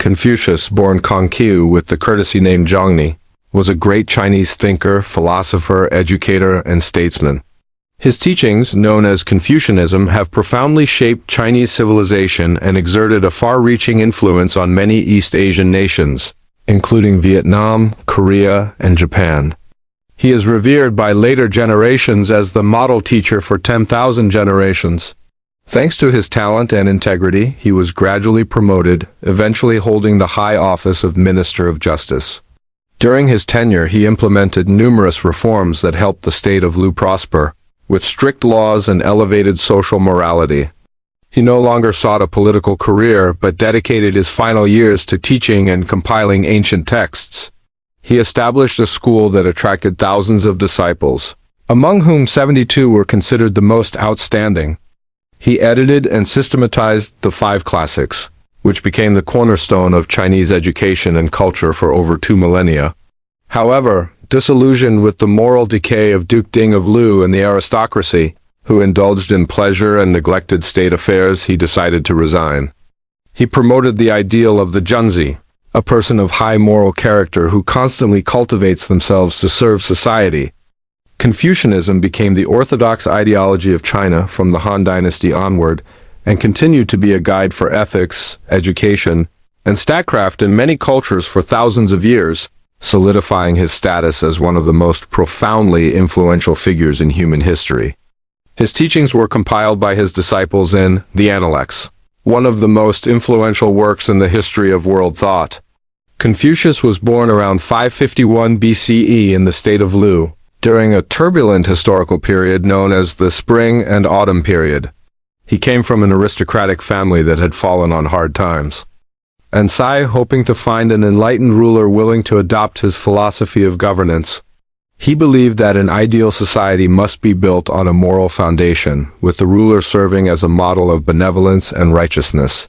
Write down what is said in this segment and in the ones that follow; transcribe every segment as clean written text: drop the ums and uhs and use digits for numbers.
Confucius, born Kongqiu with the courtesy name Zhongni, was a great Chinese thinker, philosopher, educator, and statesman. His teachings, known as Confucianism, have profoundly shaped Chinese civilization and exerted a far-reaching influence on many East Asian nations, including Vietnam, Korea, and Japan. He is revered by later generations as the model teacher for 10,000 generations. Thanks to his talent and integrity, he was gradually promoted, eventually holding the high office of Minister of Justice. During his tenure, he implemented numerous reforms that helped the state of Lu prosper, with strict laws and elevated social morality. He no longer sought a political career, but dedicated his final years to teaching and compiling ancient texts. He established a school that attracted thousands of disciples, among whom 72 were considered the most outstanding. He edited and systematized the five classics, which became the cornerstone of Chinese education and culture for over 2 millennia. However, disillusioned with the moral decay of Duke Ding of Lu and the aristocracy, who indulged in pleasure and neglected state affairs, he decided to resign. He promoted the ideal of the Junzi, a person of high moral character who constantly cultivates themselves to serve society. Confucianism became the orthodox ideology of China from the Han Dynasty onward, and continued to be a guide for ethics, education, and statecraft in many cultures for thousands of years, solidifying his status as one of the most profoundly influential figures in human history. His teachings were compiled by his disciples in the Analects, one of the most influential works in the history of world thought. Confucius was born around 551 BCE in the state of Lu, during a turbulent historical period known as the Spring and Autumn period. He came from an aristocratic family that had fallen on hard times. And Sai, hoping to find an enlightened ruler willing to adopt his philosophy of governance, he believed that an ideal society must be built on a moral foundation, with the ruler serving as a model of benevolence and righteousness.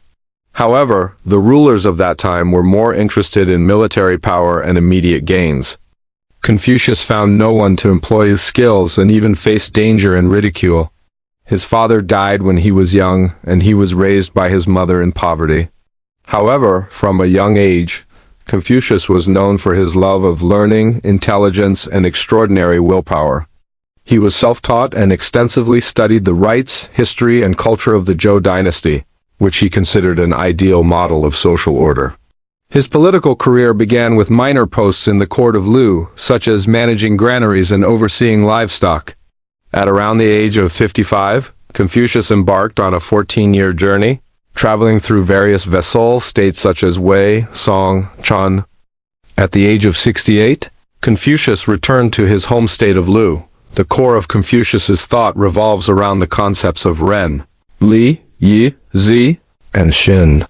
However, the rulers of that time were more interested in military power and immediate gains. Confucius found no one to employ his skills and even faced danger and ridicule. His father died when he was young, and he was raised by his mother in poverty. However, from a young age, Confucius was known for his love of learning, intelligence, and extraordinary willpower. He was self-taught and extensively studied the rites, history, and culture of the Zhou dynasty, which he considered an ideal model of social order. His political career began with minor posts in the court of Lu, such as managing granaries and overseeing livestock. At around the age of 55, Confucius embarked on a 14-year journey, traveling through various vassal states such as Wei, Song, Chun. At the age of 68, Confucius returned to his home state of Lu. The core of Confucius's thought revolves around the concepts of Ren, Li, Yi, Zi, and Xin.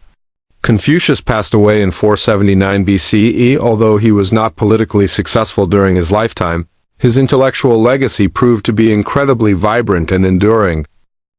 Confucius passed away in 479 BCE. Although he was not politically successful during his lifetime, his intellectual legacy proved to be incredibly vibrant and enduring.